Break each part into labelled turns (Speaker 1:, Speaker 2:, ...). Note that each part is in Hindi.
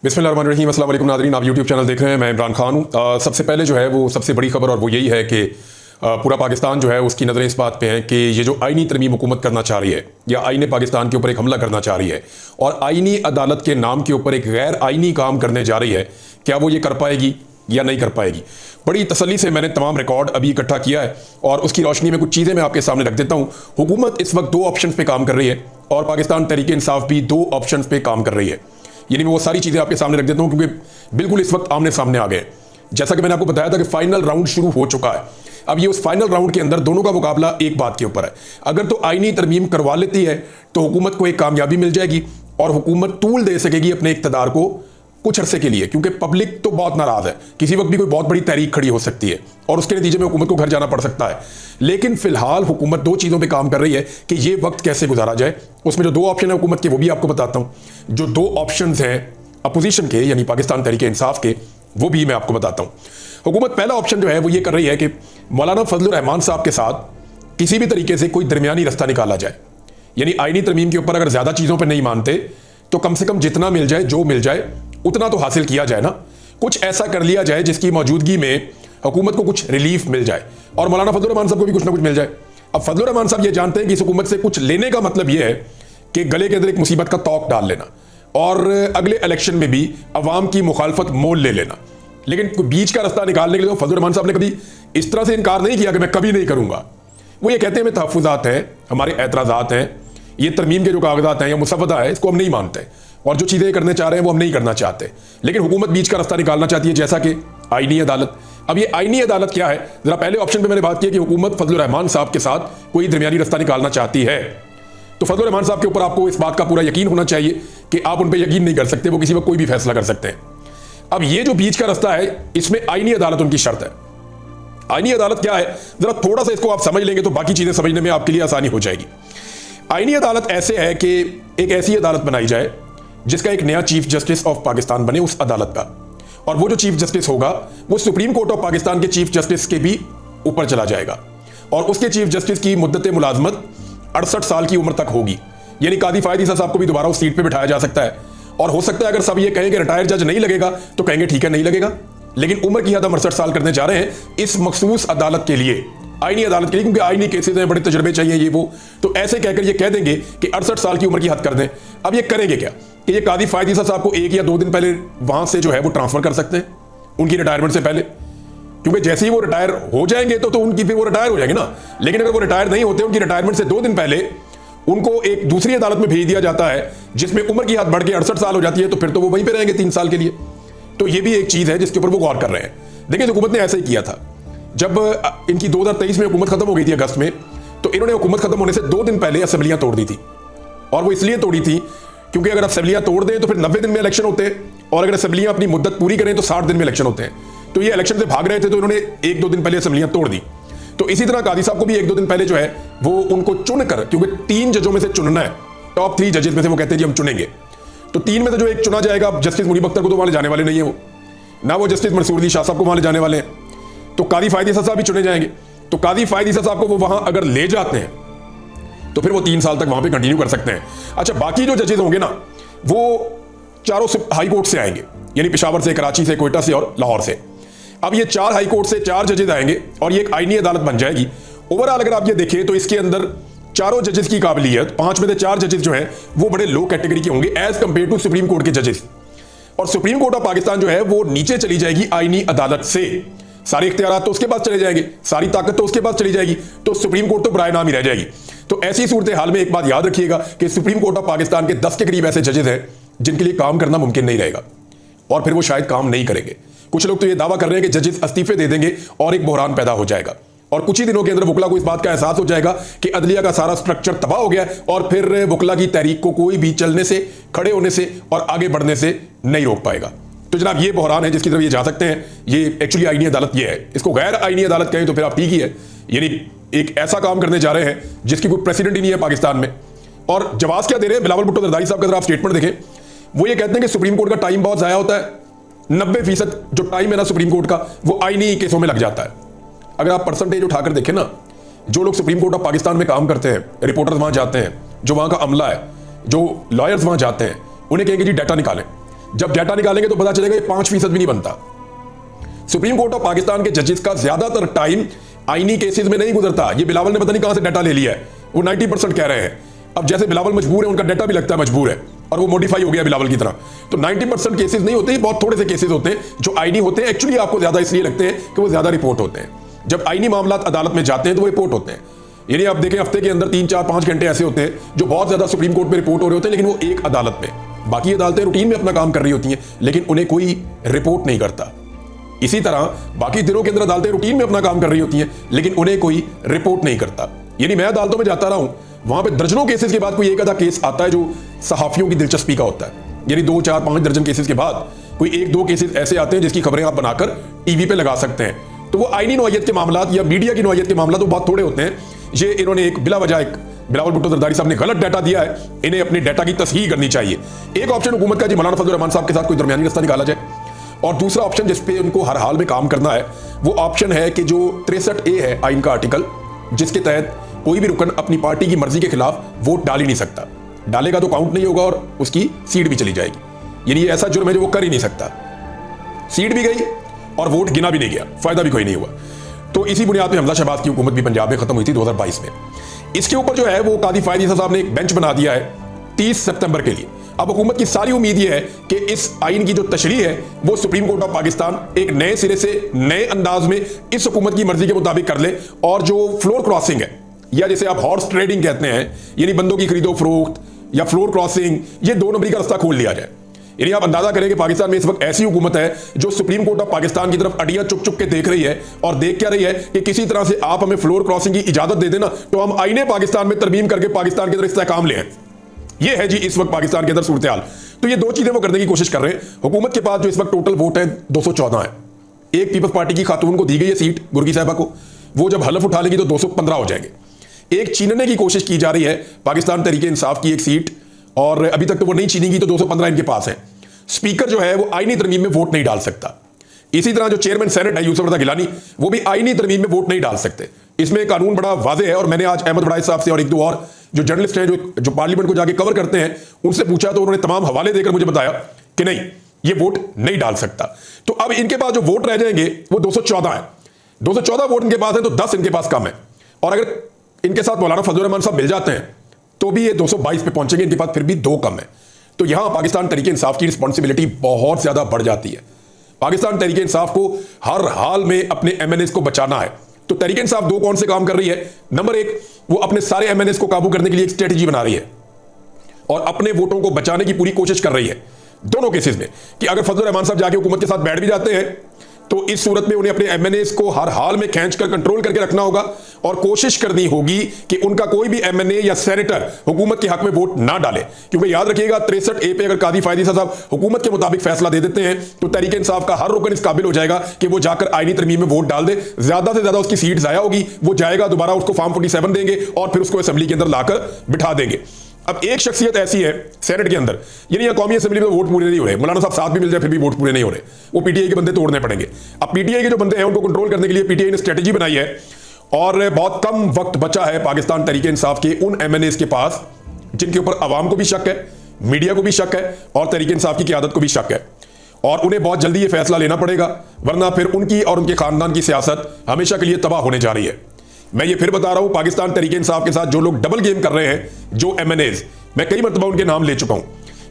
Speaker 1: बिस्मिल्लाहिर्रहमानिर्रहीम, अस्सलाम वालेकुम नाज़रीन। आप यूट्यूब चैनल देख रहे हैं, मैं इमरान खान हूँ। सबसे पहले जो है वो सबसे बड़ी खबर और वो यही है कि पूरा पाकिस्तान जो है उसकी नज़रें इस बात पे हैं कि ये जो आईनी तरमीम हुकूमत करना चाह रही है या आईने पाकिस्तान के ऊपर एक हमला करना चाह रही है और आईनी अदालत के नाम के ऊपर एक गैर आईनी काम करने जा रही है, क्या वो ये कर पाएगी या नहीं कर पाएगी। बड़ी तसल्ली से मैंने तमाम रिकॉर्ड अभी इकट्ठा किया है और उसकी रोशनी में कुछ चीज़ें मैं आपके सामने रख देता हूँ। हुकूमत इस वक्त दो ऑप्शन पे काम कर रही है और पाकिस्तान तहरीक इंसाफ भी दो ऑप्शन पे काम कर रही है। यानी मैं वो सारी चीज़ें आपके सामने रख देता हूँ क्योंकि बिल्कुल इस वक्त आमने सामने आ गए। जैसा कि मैंने आपको बताया था कि फाइनल राउंड शुरू हो चुका है। अब ये उस फाइनल राउंड के अंदर दोनों का मुकाबला एक बात के ऊपर है। अगर तो आईनी तरमीम करवा लेती है तो हुकूमत को एक कामयाबी मिल जाएगी और हुकूमत तूल दे सकेगी अपने इक़्तिदार को कुछ अरसे के लिए, क्योंकि पब्लिक तो बहुत नाराज है। किसी वक्त भी कोई बहुत बड़ी तहरीक खड़ी हो सकती है और उसके नतीजे में हुकूमत को घर जाना पड़ सकता है। लेकिन फिलहाल हुकूमत दो चीज़ों पे काम कर रही है कि ये वक्त कैसे गुजारा जाए। उसमें जो दो ऑप्शन है हुकूमत के वो भी आपको बताता हूँ। जो दो ऑप्शन हैं अपोजिशन के यानी पाकिस्तान तहरीक इंसाफ के वो भी मैं आपको बताता हूँ। हुकूमत पहला ऑप्शन जो है वो ये कर रही है कि मौलाना फजलुर रहमान साहब के साथ किसी भी तरीके से कोई दरमियानी रास्ता निकाला जाए। यानी आईनी तरमीम के ऊपर अगर ज़्यादा चीज़ों पर नहीं मानते तो कम से कम जितना मिल जाए, जो मिल जाए उतना तो हासिल किया जाए ना। कुछ ऐसा कर लिया जाए जिसकी मौजूदगी में हुकूमत को कुछ रिलीफ मिल जाए और मौलाना फजलुर रहमान साहब को भी कुछ ना कुछ मिल जाए। अब फजलुर रहमान साहब ये जानते हैं कि इस हुकूमत से कुछ लेने का मतलब ये है कि गले के अंदर एक मुसीबत का तौक डाल लेना और अगले इलेक्शन में भी अवाम की मुखालफत मोल ले लेना। लेकिन बीच का रास्ता निकालने के लिए फजलुर रहमान साहब ने कभी इस तरह से इनकार नहीं किया कि मैं कभी नहीं करूंगा। वो ये कहते हैं हमें तहफ़्फ़ुज़ात हैं, हमारे एतराज़ात हैं, ये तरमीम के जो कागजात हैं या मुसवदा है इसको हम नहीं मानते और जो चीज़ें करने चाह रहे हैं वो हम नहीं करना चाहते। लेकिन हुकूमत बीच का रास्ता निकालना चाहती है, जैसा कि आईनी अदालत। अब ये आईनी अदालत क्या है, जरा पहले ऑप्शन पे मैंने बात की कि हुकूमत फजलुर रहमान साहब के साथ कोई दरमियानी रास्ता निकालना चाहती है। तो फजलुर रहमान साहब के ऊपर आपको इस बात का पूरा यकीन होना चाहिए कि आप उन पर यकीन नहीं कर सकते, वो किसी वक्त कोई भी फैसला कर सकते हैं। अब ये जो बीच का रास्ता है इसमें आईनी अदालत उनकी शर्त है। आईनी अदालत क्या है, जरा थोड़ा सा इसको आप समझ लेंगे तो बाकी चीजें समझने में आपके लिए आसानी हो जाएगी। आईनी अदालत ऐसे है कि एक ऐसी अदालत बनाई जाए जिसका एक नया चीफ जस्टिस ऑफ पाकिस्तान बने उस अदालत का, और वो जो चीफ जस्टिस होगा वो सुप्रीम कोर्ट ऑफ पाकिस्तान के चीफ जस्टिस के भी ऊपर चला जाएगा और उसके चीफ जस्टिस की मुद्दत मुलाजमत 68 साल की उम्र तक होगी। यानी कादी फायद ईसा साहब को भी दोबारा उस सीट पे बिठाया जा सकता है और हो सकता है अगर सब ये कहें कि रिटायर्ड जज नहीं लगेगा तो कहेंगे ठीक है नहीं लगेगा, लेकिन उम्र की हद हम 68 साल करने जा रहे हैं इस मखसूस अदालत के लिए, आईनी अदालत के लिए, क्योंकि आईनी केसेस हैं, बड़े तजर्बे चाहिए ये वो। तो ऐसे कहकर ये कह देंगे कि 68 साल की उम्र की हद कर दें। अब ये करेंगे क्या कि ये कादी फायद ईसा साहब को 1 या 2 दिन पहले वहां से जो है वो ट्रांसफर कर सकते हैं उनकी रिटायरमेंट से पहले, क्योंकि जैसे ही वो रिटायर हो जाएंगे तो उनकी फिर वो रिटायर हो जाएंगे ना। लेकिन अगर वो रिटायर नहीं होते, उनकी रिटायरमेंट से 2 दिन पहले उनको एक दूसरी अदालत में भेज दिया जाता है जिसमें उम्र की हद बढ़ के 68 साल हो जाती है, तो फिर तो वो वहीं पे रहेंगे 3 साल के लिए। तो ये भी एक चीज है जिसके ऊपर वो गौर कर रहे हैं। देखिए हुकूमत ने ऐसे ही किया था जब इनकी 2023 में हुकूमत खत्म हो गई थी अगस्त में, तो इन्होंने हुकूमत खत्म होने से 2 दिन पहले असेंबलियां तोड़ दी थी। और वो इसलिए तोड़ी थी क्योंकि अगर असेंबलियां तोड़ दें तो फिर 90 दिन में इलेक्शन होते हैं और अगर असेंबलियां अपनी मुद्दत पूरी करें तो 60 दिन में इलेक्शन होते हैं। तो ये इलेक्शन से भाग रहे थे तो इन्होंने 1-2 दिन पहले असेंबलियां तोड़ दी। तो इसी तरह कादी साहब को भी 1-2 दिन पहले जो है वो उनको चुनकर, क्योंकि 3 जजों में से चुनना है, टॉप 3 जजेस में से वो कहते हैं जी हम चुनेंगे, तो 3 में से जो एक चुना जाएगा, जस्टिस मुनीब अख्तर को तो वहां ले जाने वाले नहीं है वो, ना वो जस्टिस मंसूर अली शाह साहब को वहां ले जाने वाले हैं, तो कादी फायद ईसा साहब भी चुने जाएंगे। तो कादी फायद ईसा साहब को वो वहां अगर ले जाते हैं तो फिर वो 3 साल तक वहां पे कंटिन्यू कर सकते हैं। अच्छा, बाकी जो जजेस होंगे ना वो चारों हाई कोर्ट से आएंगे, यानी पेशावर से, कराची से, कोयटा से और लाहौर से। अब ये 4 हाई कोर्ट से 4 जजेस आएंगे और ये एक आईनी अदालत बन जाएगी। ओवरऑल अगर आप ये देखें तो इसके अंदर चारों जजेस की काबिलियत, 5 में से 4 जजेस जो हैं वो बड़े लो कैटेगरी के होंगे as compare to supreme court के जजेस। और सुप्रीम कोर्ट ऑफ पाकिस्तान जो है वो नीचे चली जाएगी आईनी अदालत से। सारे इख्तियार तो उसके पास चले जाएंगे, सारी ताकत तो उसके पास चली जाएगी, तो सुप्रीम कोर्ट तो बराए नाम ही रह जाएगी। तो ऐसी सूरत हाल में एक बात याद रखिएगा कि सुप्रीम कोर्ट ऑफ पाकिस्तान के 10 के करीब ऐसे जजेस हैं जिनके लिए काम करना मुमकिन नहीं रहेगा और फिर वो शायद काम नहीं करेंगे। कुछ लोग तो ये दावा कर रहे हैं कि जजेस इस्तीफे दे देंगे और एक बहरान पैदा हो जाएगा और कुछ ही दिनों के अंदर वकला को इस बात का एहसास हो जाएगा कि अदलिया का सारा स्ट्रक्चर तबाह हो गया और फिर वकला की तहरीक को कोई भी चलने से, खड़े होने से और आगे बढ़ने से नहीं रोक पाएगा। तो जनाब ये बहरान है जिसकी तरफ ये जा सकते हैं। ये एक्चुअली आईनी अदालत ये है, इसको गैर आईनी अदालत कहें तो फिर आप ठीक ही है। यानी एक ऐसा काम करने जा रहे हैं जिसकी कोई प्रेसिडेंट ही नहीं है पाकिस्तान में। और जवाब क्या दे रहे हैं बिलावल भुट्टो जरदारी साहब का, अगर आप स्टेटमेंट देखें, वो ये कहते हैं कि सुप्रीम कोर्ट का टाइम बहुत ज़ाया होता है, 90% जो टाइम है ना सुप्रीम कोर्ट का वो आईनी केसों में लग जाता है। अगर आप परसेंटेज उठाकर देखें ना, जो लोग सुप्रीम कोर्ट ऑफ पाकिस्तान में काम करते हैं, रिपोर्टर्स वहां जाते हैं, जो वहां का अमला है, जो लॉयर्स वहां जाते हैं, उन्हें कहेंगे जी डाटा निकालें, जब डाटा निकालेंगे तो पता चलेगा ये 5% भी नहीं बनता। सुप्रीम कोर्ट ऑफ पाकिस्तान के जजेस का ज्यादातर टाइम आईनी केसेस में नहीं गुजरता। ये बिलावल ने पता नहीं कहां से डाटा ले लिया है, वो 90% कह रहे हैं। अब जैसे बिलावल मजबूर है, उनका डाटा भी लगता है मजबूर है, और वो मॉडिफाई हो गया बिलावल की तरह। तो 90% केसेस नहीं होते, बहुत थोड़े से केसेस होते हैं जो आईनी होते हैं। एक्चुअली आपको ज्यादा इसलिए लगते हैं कि वो ज्यादा रिपोर्ट होते हैं। जब आईनी मामला अदालत में जाते हैं तो वो रिपोर्ट होते हैं। यानी आप देखें, हफ्ते के अंदर 3, 4, 5 घंटे ऐसे होते हैं जो बहुत ज्यादा सुप्रीम कोर्ट में रिपोर्ट हो रहे होते हैं, लेकिन वो एक अदालत में। बाकी अदालतें रूटीन में अपना काम कर रही होती हैं, लेकिन उन्हें कोई रिपोर्ट नहीं करता। इसी तरह बाकी दिनों के अंदर अदालतें रूटीन में अपना काम कर रही होती हैं, लेकिन उन्हें कोई रिपोर्ट नहीं करता। यानी मैं अदालतों में जाता रहा हूं, वहां पे दर्जनों केसेस के बाद कोई एक आधा केस आता है जो सहाफियों की दिलचस्पी का होता है। यानी 2, 4, 5 दर्जन केसेस के बाद कोई 1-2 केसेस ऐसे आते हैं जिसकी खबरें आप बनाकर टीवी पे लगा सकते हैं। तो वो आईनी नौयत के मामला या मीडिया की नौयत के मामला तो बहुत थोड़े होते हैं। ये इन्होंने एक बिला वजह एक बिलावल भुट्टो जरदारी साहब ने गलत डाटा दिया है, इन्हें अपने डाटा की तस्हीह करनी चाहिए। एक ऑप्शन हुकूमत का जी मौलाना फजल रहमान साहब के साथ कोई दरमियानी रास्ता निकाला जाए, और दूसरा ऑप्शन जिसपे उनको हर हाल में काम करना है वो ऑप्शन है कि जो 63A है आइन का आर्टिकल, जिसके तहत कोई भी रुकन अपनी पार्टी की मर्जी के खिलाफ वोट डाल ही नहीं सकता। डालेगा तो काउंट नहीं होगा और उसकी सीट भी चली जाएगी। यानी ये ऐसा जुर्म है जो वो कर ही नहीं सकता। सीट भी गई और वोट गिना भी नहीं गया, फायदा भी कोई नहीं हुआ। तो इसी बुनियाद पर हमजा शहबाज की हुकूमत भी पंजाब में खत्म हुई थी 2022 में। इसके ऊपर जो है वो कादी फायद ईसा साहब ने एक बेंच बना दिया है 30 सितंबर के लिए। अब हुकूमत की सारी उम्मीद यह है कि इस आइन की जो तशरीह है वो सुप्रीम कोर्ट ऑफ पाकिस्तान एक नए सिरे से नए अंदाज में इस हुकूमत की मर्जी के मुताबिक कर ले, और जो फ्लोर क्रॉसिंग है या जिसे आप हॉर्स ट्रेडिंग कहते हैं, यानी बंदों की खरीदो फरोख्त या फ्लोर क्रॉसिंग, ये 2 नंबरी का रास्ता खोल लिया जाए। यानी आप अंदाजा करें कि पाकिस्तान में इस वक्त ऐसी हुकूमत है जो सुप्रीम कोर्ट ऑफ पाकिस्तान की तरफ अड़ियां चुक चुक के देख रही है, और देख क्या रही है कि किसी तरह से आप हमें फ्लोर क्रॉसिंग की इजाजत दे देना तो हम आईने पाकिस्तान में तरमीम करके पाकिस्तान की तरफ इस्तेहकाम ले आए। ये है जी इस वक्त पाकिस्तान के अंदर सूरत हाल। तो ये 2 चीजें वो करने की कोशिश कर रहे हैं। हुकूमत के पास जो इस वक्त टोटल वोट है 214 है। एक पीपल्स पार्टी की खातून को दी गई है सीट, गुरगी साहबा को, वो जब हलफ उठा लेगी तो 215 हो जाएंगे। एक छीनने की कोशिश की जा रही है पाकिस्तान तहरीक इंसाफ की एक सीट, और अभी तक तो वो नहीं छीनेगी तो 215 इनके पास है। स्पीकर जो है वो आईनी तरमीम में वोट नहीं डाल सकता। इसी तरह जो चेयरमैन सेनेट है यूसुफ रजा गिलानी, वो भी आईनी तरमीम में वोट नहीं डाल सकते। इसमें कानून बड़ा वाज़ेह है, और मैंने आज अहमद बड़ाई साहब से और 1-2 और जो जर्नलिस्ट हैं जो पार्लियामेंट को जाके कवर करते हैं उनसे पूछा, तो उन्होंने तमाम हवाले देकर मुझे बताया कि नहीं, ये वोट नहीं डाल सकता। तो अब इनके पास जो वोट रह जाएंगे वो 214 है। 214 वोट इनके पास है तो 10 इनके पास कम है, और अगर इनके साथ मौलाना फजल रहमान साहब मिल जाते हैं तो भी ये 222 पे पहुंचेंगे, इनके पास फिर भी 2 कम है। तो यहां पाकिस्तान तहरीक इंसाफ की रिस्पॉन्सिबिलिटी बहुत ज्यादा बढ़ जाती है। पाकिस्तान तहरीक इंसाफ को हर हाल में अपने MNAs को बचाना है। तो तहरीक इंसाफ 2 कौन से काम कर रही है? नंबर 1, वो अपने सारे MNAs को काबू करने के लिए एक स्ट्रेटेजी बना रही है और अपने वोटों को बचाने की पूरी कोशिश कर रही है दोनों केसेस में, कि अगर फजल रहमान साहब जाके हुकूमत के साथ बैठ भी जाते हैं तो इस सूरत में उन्हें अपने MNAs को हर हाल में खींचकर कंट्रोल करके रखना होगा, और कोशिश करनी होगी कि उनका कोई भी MNA या सेनेटर हुकूमत के हक में वोट ना डाले। क्योंकि याद रखिएगा 63A पे अगर कादी फायद ईसा साहब हुकूमत के मुताबिक फैसला दे देते हैं तो तहरीक इंसाफ का हर रुकन इस काबिल हो जाएगा कि वो जाकर आईनी तरमीम में वोट डाल दे। ज्यादा से ज्यादा उसकी सीट जाया होगी, वो जाएगा दोबारा उसको फॉर्म 47 देंगे और फिर उसको असेंबली के अंदर लाकर बिठा देंगे। अब एक शख्सियत ऐसी है सेनेट के अंदर, यानी कौमी असेंबली में वोट पूरे नहीं हो रहे, मौलाना साहब साथ भी मिल जाए फिर भी वोट पूरे नहीं हो रहे, वो पीटीआई के बंदे तोड़ने पड़ेंगे। अब पीटीआई के जो बंदे हैं उनको कंट्रोल करने के लिए पीटीआई ने स्ट्रेटेजी बनाई है, और बहुत कम वक्त बचा है पाकिस्तान तहरीक इंसाफ के उन MNAs के पास जिनके ऊपर अवाम को भी शक है, मीडिया को भी शक है, और तहरीक इंसाफ की क़यादत को भी शक है, और उन्हें बहुत जल्दी ये फैसला लेना पड़ेगा, वरना फिर उनकी और उनके खानदान की सियासत हमेशा के लिए तबाह होने जा रही है। मैं ये फिर बता रहा हूं, पाकिस्तान तहरीक इंसाफ के साथ जो लोग डबल गेम कर रहे हैं, जो MNAs, मैं कई मरतबा उनके नाम ले चुका हूं,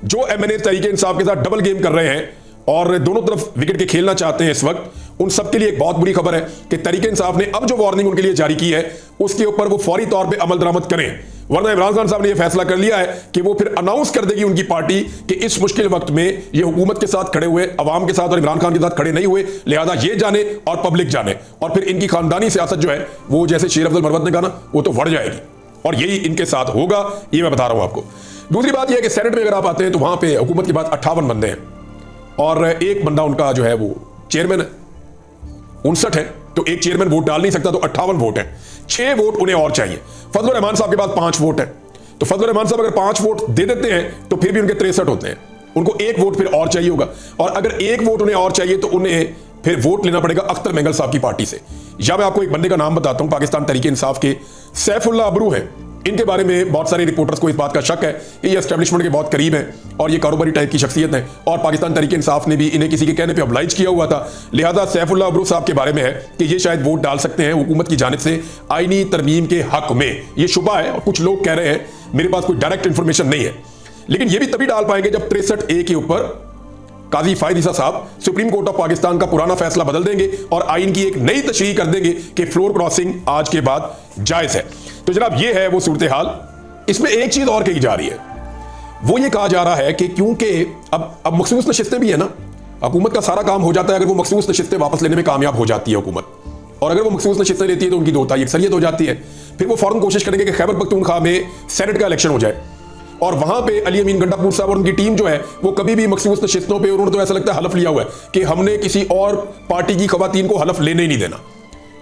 Speaker 1: जो MNAs तहरीक इंसाफ के साथ डबल गेम कर रहे हैं और दोनों तरफ विकेट के खेलना चाहते हैं इस वक्त, उन सबके लिए एक बहुत बुरी खबर है कि तहरीक इंसाफ ने अब जो वार्निंग उनके लिए जारी की है उसके ऊपर वो फौरी तौर पे अमल दरामद करें, वरना इमरान खान साहब ने यह फैसला कर लिया है कि वो फिर अनाउंस कर देगी उनकी पार्टी कि इस मुश्किल वक्त में ये हुकूमत के साथ खड़े हुए, अवाम के साथ और इमरान खान के साथ खड़े नहीं हुए, लिहाजा ये जाने और पब्लिक जाने, और फिर इनकी खानदानी सियासत जो है वो जैसे शेर अफजल मरवत ने कहा ना, वो तो बढ़ जाएगी, और यही इनके साथ होगा, ये मैं बता रहा हूं आपको। दूसरी बात यह है कि सेनेट में अगर आप आते हैं तो वहां पे हुकूमत के पास 58 बंदे हैं, और एक बंदा उनका जो है वो चेयरमैन है, 59 है, तो एक चेयरमैन वोट डाल नहीं सकता, तो 58 वोट है, 6 वोट उन्हें और चाहिए। फजल रहमान साहब के पास 5 वोट है, तो फजल रहमान साहब अगर 5 वोट दे देते हैं तो फिर भी उनके 63 होते हैं, उनको 1 वोट फिर और चाहिए होगा, और अगर 1 वोट उन्हें और चाहिए तो उन्हें फिर वोट लेना पड़ेगा अख्तर मेंगल साहब की पार्टी से। या मैं आपको एक बंदे का नाम बताता हूं, पाकिस्तान तहरीक इंसाफ के सैफुल्लाह अबरू है, इनके बारे में बहुत सारे रिपोर्टर्स को इस बात का शक है कि ये एस्टेब्लिशमेंट के बहुत करीब हैं और ये कारोबारी टाइप की शख्सियत हैं और पाकिस्तान तहरीक इंसाफ ने भी इन्हें किसी के कहने पे ऑब्लाइज किया हुआ था। लिहाजा सैफुल्लाह अबरू साहब के बारे में है कि ये शायद वोट डाल सकते हैं हुकूमत की जानिब से आईनी तरमीम के हक में। ये शुबा है और कुछ लोग कह रहे हैं, मेरे पास कोई डायरेक्ट इंफॉर्मेशन नहीं है, लेकिन ये भी तभी डाल पाएंगे जब 63A के ऊपर काजी फायद ईसा साहब सुप्रीम कोर्ट ऑफ पाकिस्तान का पुराना फैसला बदल देंगे और आइन की एक नई तशरीह कर देंगे कि फ्लोर क्रॉसिंग आज के बाद जायज है। तो जनाब ये है वो सूरत हाल। इसमें एक चीज और कही जा रही है, वो ये कहा जा रहा है कि क्योंकि अब मखसूस नशिस्तें भी है ना, हुकूमत का सारा काम हो जाता है अगर वो मखसूस नशिस्तें वापस लेने में कामयाब हो जाती है हुकूमत, और अगर वो मखसूस नशिस्तें लेती है तो उनकी 2 तारीख अक्सरियत हो जाती है, फिर वो फौरन कोशिश करेंगे कि खैबर पख्तूनख्वा में सेनेट का इलेक्शन हो जाए और वहां पे अली अमीन गंडापुर साहब और उनकी टीम जो है वो कभी भी मखसूस नशिस्तों पे, उन्होंने तो ऐसा लगता है हलफ लिया हुआ है कि हमने किसी और पार्टी की खवातीन को हलफ लेने ही नहीं देना,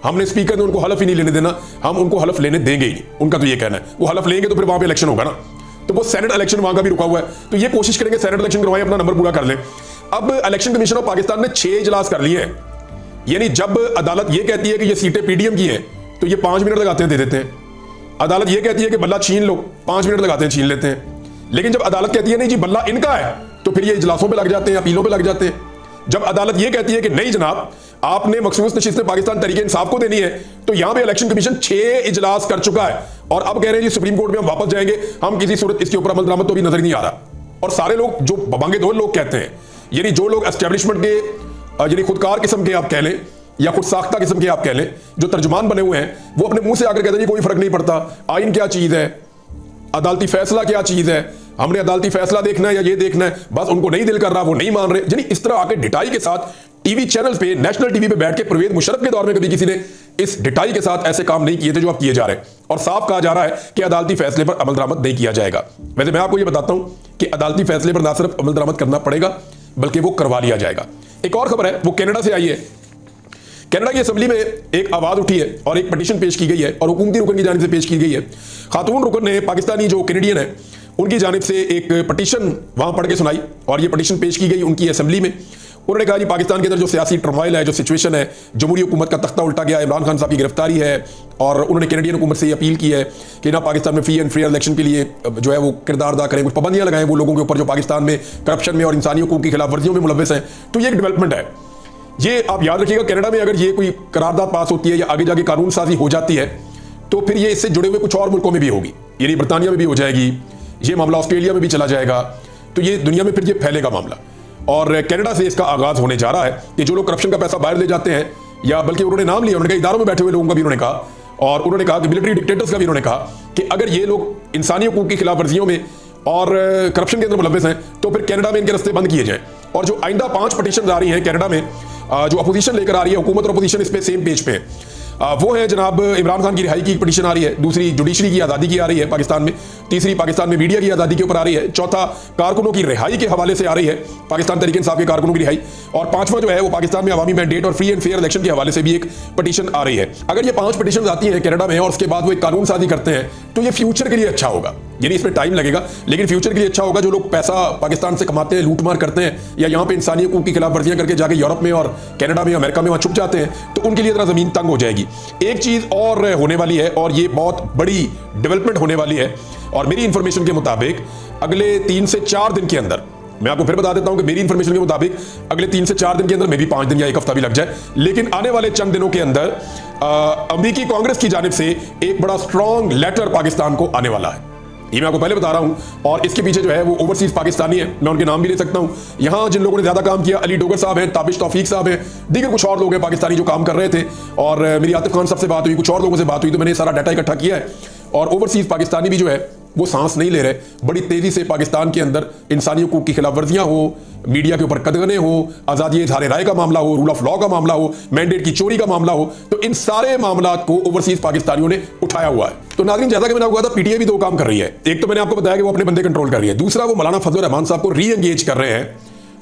Speaker 1: हमने स्पीकर ने उनको हलफ ही नहीं लेने देना, हम उनको हलफ लेने देंगे ही नहीं। उनका तो ये कहना है, वो हलफ लेंगे तो फिर वहां पे इलेक्शन होगा ना, तो वो सेनेट इलेक्शन वहां का भी रुका हुआ है, तो ये कोशिश करेंगे सेनेट इलेक्शन करवाएं, अपना नंबर पूरा कर लें। अब इलेक्शन कमीशन ऑफ पाकिस्तान ने 6 इजलास कर लिए हैं, यानी जब अदालत ये कहती है कि ये सीटें पीडीएम की हैं तो ये 5 मिनट लगाते हैं दे देते हैं, अदालत ये कहती है कि बल्ला छीन लो, 5 मिनट लगाते हैं छीन लेते हैं, लेकिन जब अदालत कहती है नहीं जी बल्ला इनका है तो फिर ये इजलासों पे लग जाते हैं, अपीलों पे लग जाते हैं। जब अदालत ये कहती है कि नहीं जनाब आपने मखसूस नशिस्तें पाकिस्तान तहरीक इंसाफ को देनी है, तो यहां पे इलेक्शन कमीशन 6 इजलास कर चुका है और अब कह रहे हैं जी सुप्रीम कोर्ट में हम वापस जाएंगे, हम किसी सूरत इसके ऊपर अमल दरामद तो भी नजर नहीं आ रहा। और सारे लोग जो बबांगे दो लोग कहते हैं, यानी जो लोग एस्टेब्लिशमेंट के यानी खुदकार किस्म के आप कह लें या खुद साख्ता किस्म के आप कह लें, जो तर्जुमान बने हुए हैं, वो अपने मुंह से आकर कहते हैं कोई फर्क नहीं पड़ता, आइन क्या चीज है, अदालती फैसला क्या चीज है, हमने अदालती फैसला देखना है या ये देखना है, बस उनको नहीं दिल कर रहा, वो नहीं मान रहे। यानी इस तरह आके डिटाई के साथ टीवी चैनल पे, नेशनल टीवी पे बैठ के परवेज मुशर्रफ के दौर में कभी किसी ने इस डिटाई के साथ ऐसे काम नहीं किए थे जो अब किए जा रहे हैं, और साफ कहा जा रहा है कि अदालती फैसले पर अमल दरामद नहीं किया जाएगा। वैसे मैं आपको ये बताता हूं कि अदालती फैसले पर ना सिर्फ अमल दरामद करना पड़ेगा बल्कि वो करवा लिया जाएगा। एक और खबर है, वो कनाडा से आई है। कनाडा की असेंबली में एक आवाज उठी है और एक पटिशन पेश की गई है और हुकूमती रुकन की जानिब से पेश की गई है। खातून रुकन ने पाकिस्तानी जो कैनेडियन है उनकी जानिब से एक पटिशन वहां पढ़ के सुनाई और ये पटिशन पेश की गई उनकी असेंबली में। उन्होंने कहा जी पाकिस्तान के अंदर जो सियासी टर्मोइल है, जो सिचुएशन है, जमहूरी हुकूमत का तख्ता उल्टा गया, इमरान खान साहब की गिरफ्तारी है, और उन्होंने कैनेडियन हुकूमत से ये अपील की है कि ना पाकिस्तान में फ्री एंड फेयर इलेक्शन के लिए जो है वो किरदार अदा करें, कुछ पाबंदियां लगाएं वो लोगों के ऊपर जो पाकिस्तान में करप्शन में और इंसानी हुकूक की खिलाफ वर्जियों में मुलव्वस हैं। तो ये एक डेवलपमेंट है। ये आप याद रखिएगा, कनाडा में अगर ये कोई करारदाद पास होती है या आगे जाके कानून साजी हो जाती है तो फिर ये इससे जुड़े हुए कुछ और मुल्कों में भी होगी, यानी बरतानिया में भी हो जाएगी, ये मामला ऑस्ट्रेलिया में भी चला जाएगा, तो ये दुनिया में फिर ये फैलेगा मामला। और कनाडा से इसका आगाज होने जा रहा है कि जो लोग करप्शन का पैसा बाहर ले जाते हैं, या बल्कि उन्होंने नाम लिया, उन्होंने कहा इदारों में बैठे हुए लोगों का भी उन्होंने कहा, और उन्होंने कहा कि मिलिट्री डिक्टेटर्स का भी उन्होंने कहा कि अगर ये लोग इंसानी हुकूक की खिलाफ वर्जियों में और करप्शन के अंदर मुलव्वस हैं तो फिर कनाडा में इनके रास्ते बंद किए जाएं। और जो आइंदा 5 पटिशन आ रही हैं कनाडा में, जो अपोजिशन लेकर आ रही है, हुकूमत और अपोजिशन इस पे सेम पेज पे है, वो है जनाब इमरान खान की रिहाई की पटिशन आ रही है, दूसरी जुडिशरी की आज़ादी की आ रही है पाकिस्तान में, तीसरी पाकिस्तान में मीडिया की आज़ादी के ऊपर आ रही है, चौथा कारकुनों की रिहाई के हवाले से आ रही है, पाकिस्तान तहरीक इंसाफ के कारकुनों की रिहाई, और पांचवा जो है वो पाकिस्तान में अवामी मैंडेट और फ्री एंड फेयर इलेक्शन के हवाले से भी एक पटिशन आ रही है। अगर ये 5 पटिशन आती हैं कनाडा में और उसके बाद वो एक कानून साजी करते हैं तो ये फ्यूचर के लिए अच्छा होगा, यानी इसमें टाइम लगेगा लेकिन फ्यूचर के लिए अच्छा होगा। जो लोग पैसा पाकिस्तान से कमाते हैं, लूटमार करते हैं, या यहाँ पे इंसानी हुकूक की खिलाफ वर्जियां करके जाके यूरोप में और कनाडा में, अमेरिका में वहां छुप जाते हैं, तो उनके लिए जरा जमीन तंग हो जाएगी। एक चीज और होने वाली है और ये बहुत बड़ी डेवलपमेंट होने वाली है, और मेरी इंफॉर्मेशन के मुताबिक अगले 3 से 4 दिन के अंदर, मैं आपको फिर बता देता हूं कि मेरी इंफॉर्मेशन के मुताबिक अगले 3 से 4 दिन के अंदर, मे भी 5 दिन या 1 हफ्ता भी लग जाए, लेकिन आने वाले चंद दिनों के अंदर अमेरिकी कांग्रेस की जानिब से एक बड़ा स्ट्रॉन्ग लेटर पाकिस्तान को आने वाला है। ये मैं आपको पहले बता रहा हूं, और इसके पीछे जो है वो ओवरसीज पाकिस्तानी है, मैं उनके नाम भी ले सकता हूं। यहां जिन लोगों ने ज्यादा काम किया, अली डोगर साहब हैं, ताबिश तौफीक साहब हैं, दीगर कुछ और लोग हैं पाकिस्तानी जो काम कर रहे थे, और मेरी आतिफ खान साहब से बात हुई, कुछ और लोगों से बात हुई, तो मैंने सारा डाटा इकट्ठा किया है। और ओवरसीज पाकिस्तानी भी जो है वो सांस नहीं ले रहे, बड़ी तेजी से पाकिस्तान के अंदर इंसानी हुकूक की खिलाफ वर्जियां हो, मीडिया के ऊपर कदगने हो, आजादी इज़हार राय का मामला हो, रूल ऑफ लॉ का मामला हो, मैंडेट की चोरी का मामला हो, तो इन सारे मामला को ओवरसीज पाकिस्तानियों ने उठाया हुआ है। तो नाज़रीन, जैसा कि मैंने आपको कहा था, पीटीआई भी 2 काम कर रही है। एक तो मैंने आपको बताया कि वो अपने बंदे कंट्रोल कर रही है, दूसरा वो मौलाना फजल रहमान साहब को री एंगेज कर रहे हैं,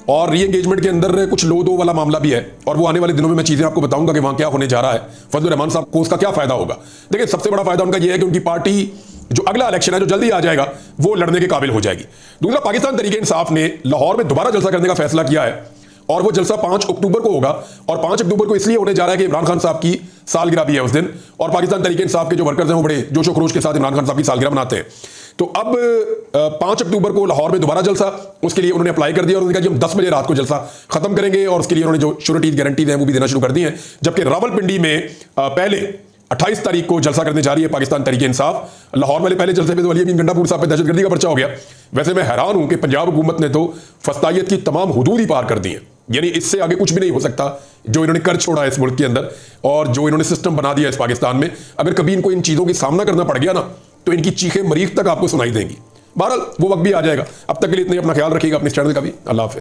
Speaker 1: और री एंगेजमेंट के अंदर कुछ लो दो वाला मामला भी है, और वो आने वाले दिनों में मैं चीजें आपको बताऊंगा कि वहां क्या होने जा रहा है। फजल रहमान साहब को उसका क्या फायदा होगा। देखिए, सबसे बड़ा फायदा उनका यह है कि उनकी पार्टी जो अगला इलेक्शन है जो जल्दी आ जाएगा वो लड़ने के काबिल हो जाएगी। दूसरा, पाकिस्तान तहरीक इंसाफ ने लाहौर में दोबारा जलसा करने का फैसला किया है, और वो जलसा 5 अक्टूबर को होगा। और 5 अक्टूबर को इसलिए होने जा रहा है कि इमरान खान साहब की सालगिरह भी है उस दिन, और पाकिस्तान तहरीक इंसाफ के जो वर्कर्स हैं वो बड़े जोशो खरोश के साथ इमरान खान साहब की सालगिरह मनाते हैं। तो अब 5 अक्टूबर को लाहौर में दोबारा जलसा, उसके लिए उन्होंने अप्लाई कर दिया और उन्होंने कहा कि हम 10 बजे रात को जलसा खत्म करेंगे, और उसके लिए उन्होंने जो श्योरिटीज गारंटीज हैं वो भी देना शुरू कर दी हैं। जबकि रावलपिंडी में पहले 28 तारीख को जलसा करने जा रही है पाकिस्तान तहरीक इंसाफ। लाहौर वाले पहले जलसे पे तो अली अमीन गंडापुर साहब पे दहशतगर्दी का पर्चा हो गया। वैसे मैं हैरान हूं कि पंजाब हुकूमत ने तो फस्तायत की तमाम हुदूद ही पार कर दी है, यानी इससे आगे कुछ भी नहीं हो सकता जो इन्होंने कर छोड़ा है इस मुल्क के अंदर, और जो इन्होंने सिस्टम बना दिया इस पाकिस्तान में। अगर कभी इनको इन चीजों का सामना करना पड़ गया ना तो इनकी चीखें मरीख तक आपको सुनाई देंगी। बहरहाल वो वक्त भी आ जाएगा। अब तक के लिए इतना ही, अपना ख्याल रखिएगा, अपने चैनल का भी। अल्लाह हाफ़िज़।